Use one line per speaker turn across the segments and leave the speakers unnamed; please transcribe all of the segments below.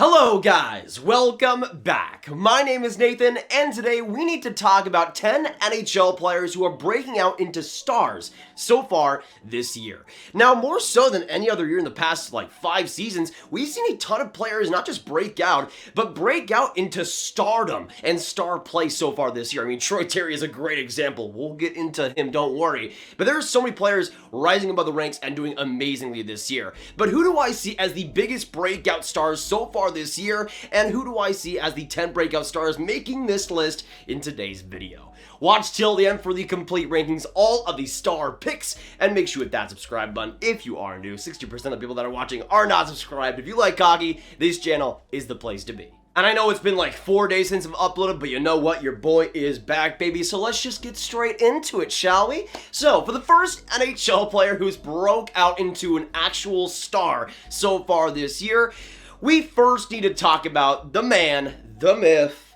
Hello guys, welcome back. My name is Nathan, and today we need to talk about 10 NHL players who are breaking out into stars so far this year. Now, more so than any other year in the past 5 seasons, we've seen a ton of players not just break out, but break out into stardom and star play so far this year. I mean, Troy Terry is a great example. We'll get into him, don't worry. But there are so many players rising above the ranks and doing amazingly this year. But who do I see as the biggest breakout stars so far this year, and who do I see as the 10 breakout stars making this list in today's video? Watch till the end for the complete rankings, all of the star picks, and make sure you hit that subscribe button if you are new. 60% of people that are watching are not subscribed. If you like hockey, this channel is the place to be. And I know it's been 4 days since I've uploaded, but you know what? Your boy is back, baby. So let's just get straight into it, shall we? So, for the first NHL player who's broke out into an actual star so far this year, we first need to talk about the man, the myth,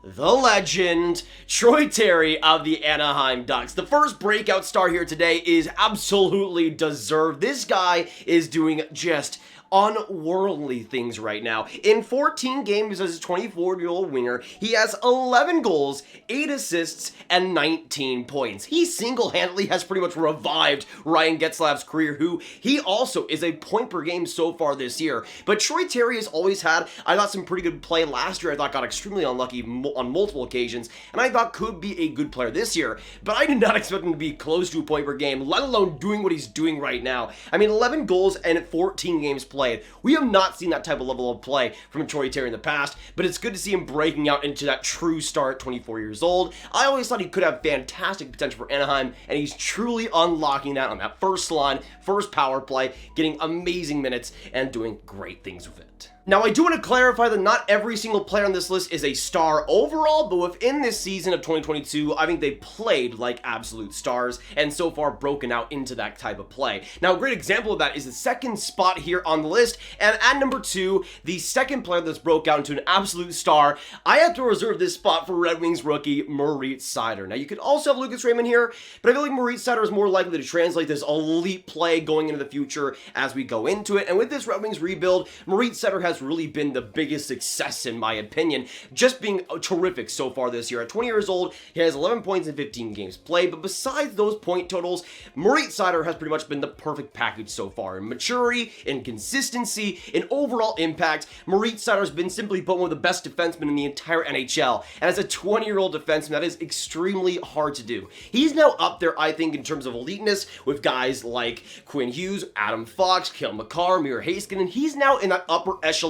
the legend, Troy Terry of the Anaheim Ducks. The first breakout star here today is absolutely deserved. This guy is doing just unworldly things right now. In 14 games as a 24-year-old winger, he has 11 goals, 8 assists, and 19 points. He single-handedly has pretty much revived Ryan Getzlaf's career, who he also is a point per game so far this year. But Troy Terry has always had, I thought, some pretty good play last year. I thought got extremely unlucky on multiple occasions, and I thought could be a good player this year. But I did not expect him to be close to a point per game, let alone doing what he's doing right now. I mean, 11 goals and 14 games played. We have not seen that type of level of play from Troy Terry in the past, but it's good to see him breaking out into that true star at 24 years old. I always thought he could have fantastic potential for Anaheim, and he's truly unlocking that on that first line, first power play, getting amazing minutes and doing great things with it. Now, I do want to clarify that not every single player on this list is a star overall, but within this season of 2022, I think they played like absolute stars, and so far broken out into that type of play. Now, a great example of that is the second spot here on the list, and at number 2, the second player that's broke out into an absolute star, I have to reserve this spot for Red Wings rookie Moritz Seider. Now, you could also have Lucas Raymond here, but I feel like Moritz Seider is more likely to translate this elite play going into the future as we go into it, and with this Red Wings rebuild, Moritz Seider has really been the biggest success in my opinion, just being terrific so far this year. At 20 years old, he has 11 points in 15 games played, but besides those point totals, Moritz Seider has pretty much been the perfect package so far. In maturity, in consistency, in overall impact, Moritz Seider has been simply put one of the best defensemen in the entire NHL, and as a 20-year-old defenseman, that is extremely hard to do. He's now up there, I think, in terms of eliteness with guys like Quinn Hughes, Adam Fox, Cale Makar, Miro Heiskanen, and he's now in that upper echelon.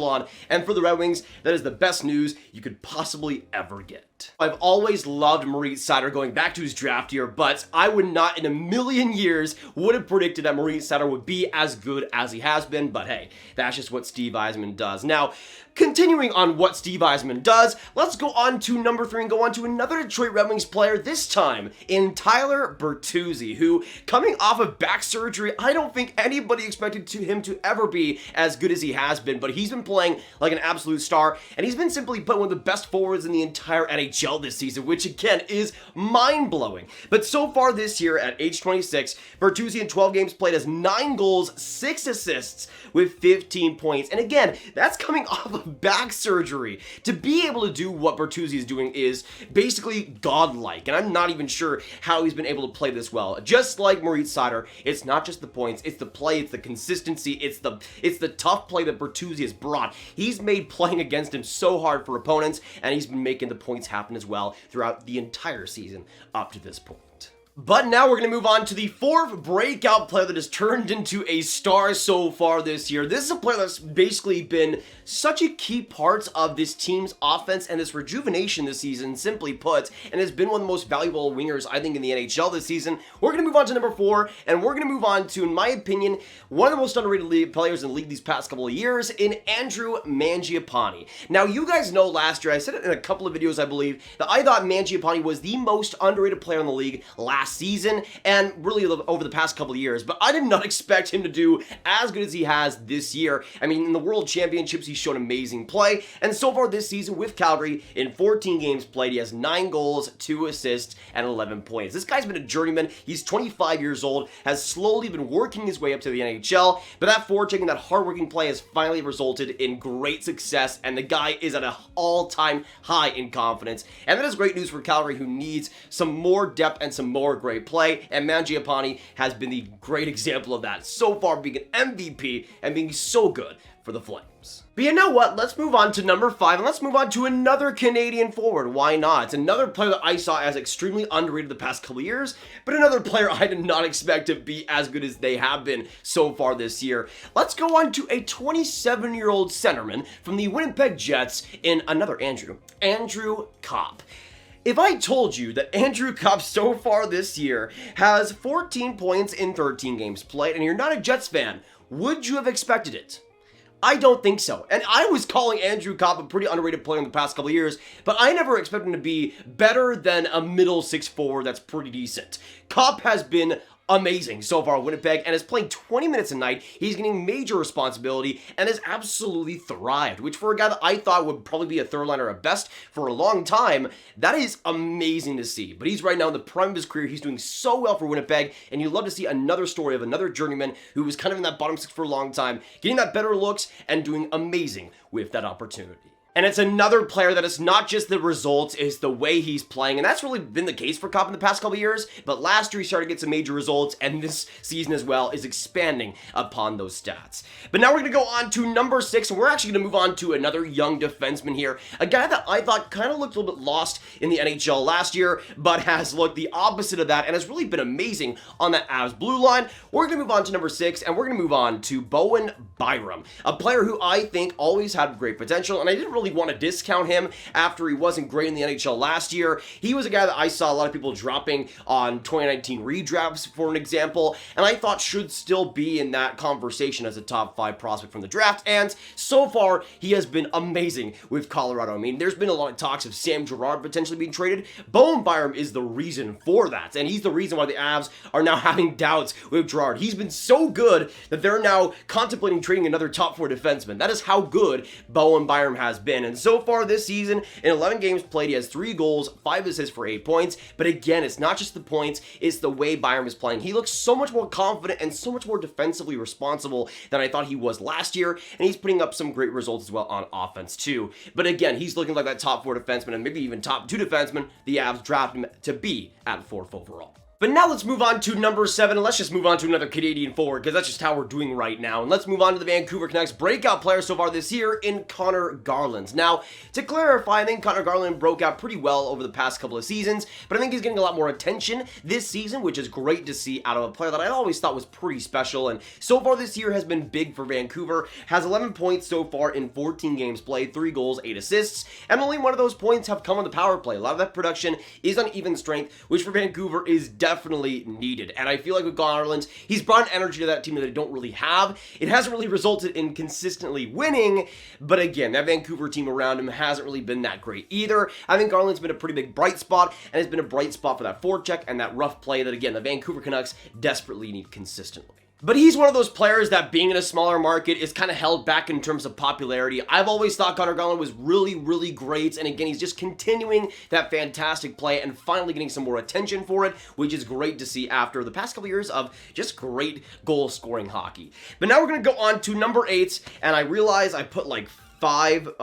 And for the Red Wings, that is the best news you could possibly ever get. I've always loved Moritz Seider going back to his draft year, but I would not in a million years would have predicted that Moritz Seider would be as good as he has been, but hey, that's just what Steve Yzerman does. Now, continuing on what Steve Yzerman does, let's go on to number 3 and go on to another Detroit Red Wings player, this time in Tyler Bertuzzi, who, coming off of back surgery, I don't think anybody expected him to ever be as good as he has been, but he's been playing like an absolute star, and he's been simply put one of the best forwards in the entire NHL this season, which again is mind-blowing. But so far this year, at age 26, Bertuzzi in 12 games played has 9 goals, 6 assists, with 15 points, and again, that's coming off of back surgery. To be able to do what Bertuzzi is doing is basically godlike, and I'm not even sure how he's been able to play this well. Just like Moritz Seider, it's not just the points, it's the play, it's the consistency, it's the tough play that Bertuzzi has brought. He's made playing against him so hard for opponents, and he's been making the points happen as well throughout the entire season up to this point. But now we're going to move on to the 4th breakout player that has turned into a star so far this year. This is a player that's basically been such a key part of this team's offense and this rejuvenation this season, simply put, and has been one of the most valuable wingers, I think, in the NHL this season. We're going to move on to number 4, and we're going to move on to, in my opinion, one of the most underrated players in the league these past couple of years, in Andrew Mangiapane. Now, you guys know last year, I said it in a couple of videos, I believe, that I thought Mangiapane was the most underrated player in the league last last season and really over the past couple of years, but I did not expect him to do as good as he has this year. I mean, in the World Championships, he's shown amazing play, and so far this season with Calgary, in 14 games played, he has 9 goals, 2 assists, and 11 points. This guy's been a journeyman. He's 25 years old, has slowly been working his way up to the NHL, but that forechecking, that hardworking play has finally resulted in great success, and the guy is at an all-time high in confidence. And that is great news for Calgary, who needs some more depth and some more great play, and Mangiapane has been the great example of that so far, being an MVP and being so good for the Flames. But you know what? Let's move on to number 5, and let's move on to another Canadian forward. Why not? It's another player that I saw as extremely underrated the past couple years, but another player I did not expect to be as good as they have been so far this year. Let's go on to a 27-year-old centerman from the Winnipeg Jets in another Andrew Copp. If I told you that Andrew Copp so far this year has 14 points in 13 games played, and you're not a Jets fan, would you have expected it? I don't think so. And I was calling Andrew Copp a pretty underrated player in the past couple of years, but I never expected him to be better than a middle 6 forward that's pretty decent. Copp has been amazing so far at Winnipeg and is playing 20 minutes a night. He's getting major responsibility and has absolutely thrived, which for a guy that I thought would probably be a third liner at best for a long time, that is amazing to see. But he's right now in the prime of his career. He's doing so well for Winnipeg, and you love to see another story of another journeyman who was kind of in that bottom 6 for a long time, getting that better looks and doing amazing with that opportunity. And it's another player that is not just the results, it's the way he's playing. And that's really been the case for Copp in the past couple of years. But last year he started to get some major results, and this season as well is expanding upon those stats. But now we're going to go on to number 6, and we're actually going to move on to another young defenseman here. A guy that I thought kind of looked a little bit lost in the NHL last year, but has looked the opposite of that and has really been amazing on that Avs blue line. We're going to move on to number 6, and we're going to move on to Bowen Byram, a player who I think always had great potential, and I didn't really want to discount him after he wasn't great in the NHL last year. He was a guy that I saw a lot of people dropping on 2019 redrafts, for an example, and I thought should still be in that conversation as a top 5 prospect from the draft, and so far he has been amazing with Colorado. I mean, there's been a lot of talks of Sam Girard potentially being traded. Bowen Byram is the reason for that, and he's the reason why the Avs are now having doubts with Girard. He's been so good that they're now contemplating trading another top 4 defenseman. That is how good Bowen Byram has been, and so far this season, in 11 games played, he has 3 goals, 5 assists for 8 points. But again, it's not just the points, it's the way Byram is playing. He looks so much more confident and so much more defensively responsible than I thought he was last year, and he's putting up some great results as well on offense too. But again, he's looking like that top 4 defenseman, and maybe even top 2 defenseman the Avs drafted him to be at 4th overall. But now let's move on to number 7, and let's just move on to another Canadian forward, because that's just how we're doing right now. And let's move on to the Vancouver Canucks breakout player so far this year in Connor Garland. Now, to clarify, I think Connor Garland broke out pretty well over the past couple of seasons, but I think he's getting a lot more attention this season, which is great to see out of a player that I always thought was pretty special, and so far this year has been big for Vancouver. Has 11 points so far in 14 games played, 3 goals, 8 assists, and only one of those points have come on the power play. A lot of that production is on even strength, which for Vancouver is definitely needed. And I feel like with Garland, he's brought an energy to that team that they don't really have. It hasn't really resulted in consistently winning, but again, that Vancouver team around him hasn't really been that great either. I think Garland's been a pretty big bright spot, and has been a bright spot for that forecheck and that rough play that, again, the Vancouver Canucks desperately need consistently. But he's one of those players that, being in a smaller market, is kind of held back in terms of popularity. I've always thought Connor Garland was really, really great, and again, he's just continuing that fantastic play and finally getting some more attention for it, which is great to see after the past couple years of just great goal-scoring hockey. But now we're going to go on to number 8, and I realize I put like 5,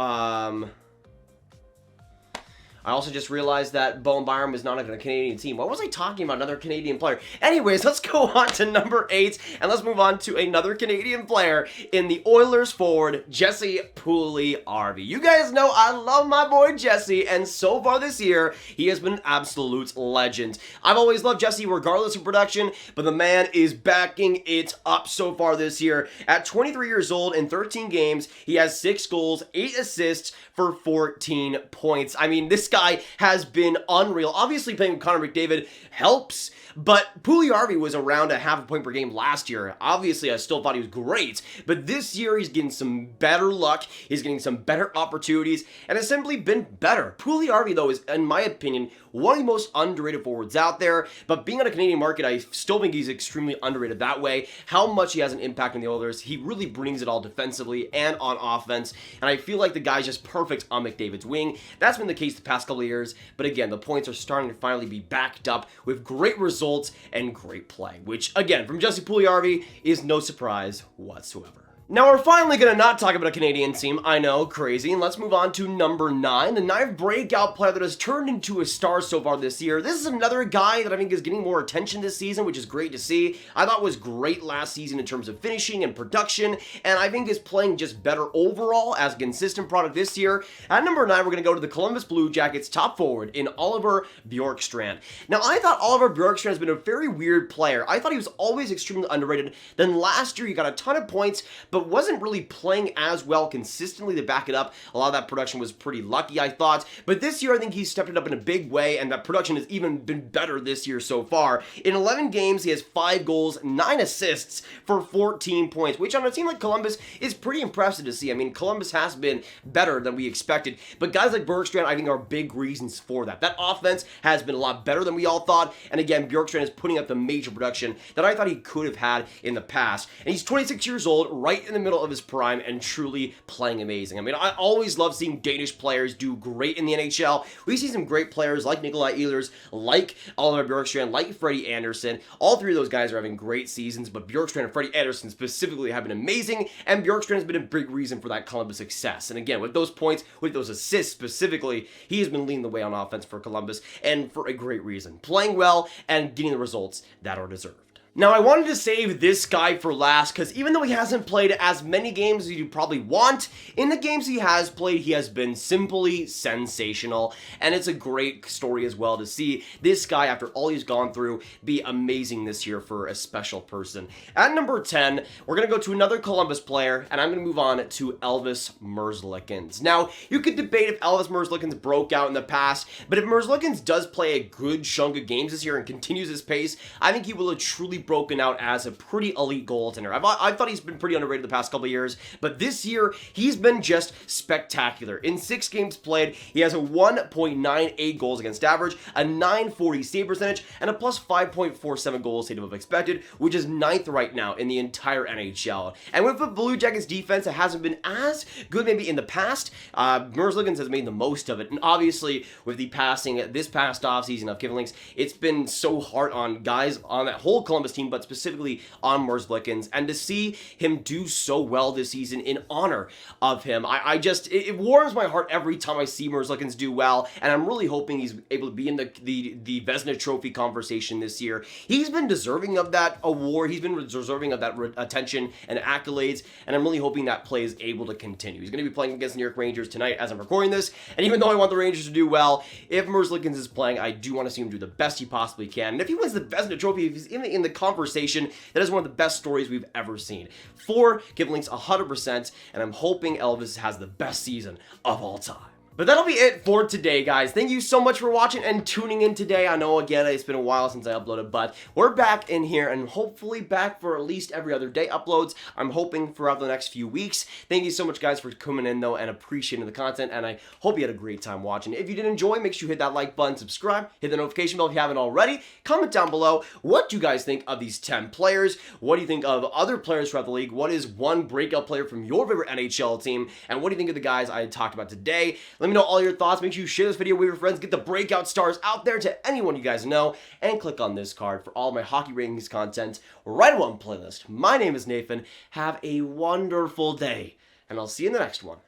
I also just realized that Bowen Byram is not on a Canadian team. Why was I talking about another Canadian player? Anyways, let's go on to number 8, and let's move on to another Canadian player in the Oilers forward, Jesse Puljujarvi. You guys know I love my boy Jesse, and so far this year, he has been an absolute legend. I've always loved Jesse regardless of production, but the man is backing it up so far this year. At 23 years old, in 13 games, he has 6 goals, 8 assists for 14 points. I mean, this guy has been unreal. Obviously, playing with Connor McDavid helps, but Puljujarvi was around a half a point per game last year. Obviously, I still thought he was great, but this year he's getting some better luck, he's getting some better opportunities, and has simply been better. Puljujarvi, though, is, in my opinion, one of the most underrated forwards out there, but being on a Canadian market, I still think he's extremely underrated that way. How much he has an impact on the Oilers, he really brings it all defensively and on offense, and I feel like the guy's just perfect on McDavid's wing. That's been the case the past couple of years, but again, the points are starting to finally be backed up with great results and great play, which, again, from Jesse Puljujarvi is no surprise whatsoever. Now, we're finally going to not talk about a Canadian team. I know, crazy. And let's move on to number 9, the 9th breakout player that has turned into a star so far this year. This is another guy that I think is getting more attention this season, which is great to see. I thought was great last season in terms of finishing and production, and I think is playing just better overall as a consistent product this year. At number 9, we're going to go to the Columbus Blue Jackets top forward in Oliver Bjorkstrand. Now, I thought Oliver Bjorkstrand has been a very weird player. I thought he was always extremely underrated. Then last year, he got a ton of points, but wasn't really playing as well consistently to back it up. A lot of that production was pretty lucky, I thought. But this year, I think he's stepped it up in a big way, and that production has even been better this year so far. In 11 games, he has 5 goals, 9 assists for 14 points, which on a team like Columbus is pretty impressive to see. I mean, Columbus has been better than we expected, but guys like Bjorkstrand, I think, are big reasons for that. That offense has been a lot better than we all thought, and again, Bjorkstrand is putting up the major production that I thought he could have had in the past. And he's 26 years old, right in the middle of his prime, and truly playing amazing. I mean, I always love seeing Danish players do great in the NHL. We see some great players like Nikolai Ehlers, like Oliver Bjorkstrand, like Freddie Anderson. All three of those guys are having great seasons, but Bjorkstrand and Freddie Anderson specifically have been amazing, and Bjorkstrand has been a big reason for that Columbus success. And again, with those points, with those assists specifically, he has been leading the way on offense for Columbus, and for a great reason. Playing well and getting the results that are deserved. Now, I wanted to save this guy for last because even though he hasn't played as many games as you probably want, in the games he has played, he has been simply sensational, and it's a great story as well to see this guy, after all he's gone through, be amazing this year for a special person. At number 10, we're going to go to another Columbus player, and I'm going to move on to Elvis Merzlikins. Now, you could debate if Elvis Merzlikins broke out in the past, but if Merzlikins does play a good chunk of games this year and continues his pace, I think he will have truly broken out as a pretty elite goaltender. I thought he's been pretty underrated the past couple of years, but this year, he's been just spectacular. In 6 games played, he has a 1.98 goals against average, a 940 save percentage, and a plus 5.47 goals saved above expected, which is 9th right now in the entire NHL. And with the Blue Jackets defense, it hasn't been as good maybe in the past. Merzlikins has made the most of it, and obviously with the passing this past offseason of Kivlinks, it's been so hard on guys on that whole Columbus team, but specifically on Merzlikins, and to see him do so well this season in honor of him, it warms my heart every time I see Merzlikins do well, and I'm really hoping he's able to be in the Vezina Trophy conversation this year. He's been deserving of that award, he's been deserving of that attention and accolades, and I'm really hoping that play is able to continue. He's going to be playing against the New York Rangers tonight as I'm recording this, and even though I want the Rangers to do well, if Merzlikins is playing, I do want to see him do the best he possibly can, and if he wins the Vezina Trophy, if he's in the conversation, that is one of the best stories we've ever seen. For Kivlinks 100%, and I'm hoping Elvis has the best season of all time. But that'll be it for today, guys. Thank you so much for watching and tuning in today. I know, again, it's been a while since I uploaded, but we're back in here and hopefully back for at least every other day uploads. I'm hoping throughout the next few weeks. Thank you so much, guys, for coming in, though, and appreciating the content, and I hope you had a great time watching. If you did enjoy, make sure you hit that like button, subscribe, hit the notification bell if you haven't already. Comment down below, what do you guys think of these 10 players? What do you think of other players throughout the league? What is one breakout player from your favorite NHL team? And what do you think of the guys I talked about today? Let me know all your thoughts. Make sure you share this video with your friends. Get the breakout stars out there to anyone you guys know. And click on this card for all my hockey rankings content right on playlist. My name is Nathan. Have a wonderful day. And I'll see you in the next one.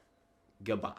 Goodbye.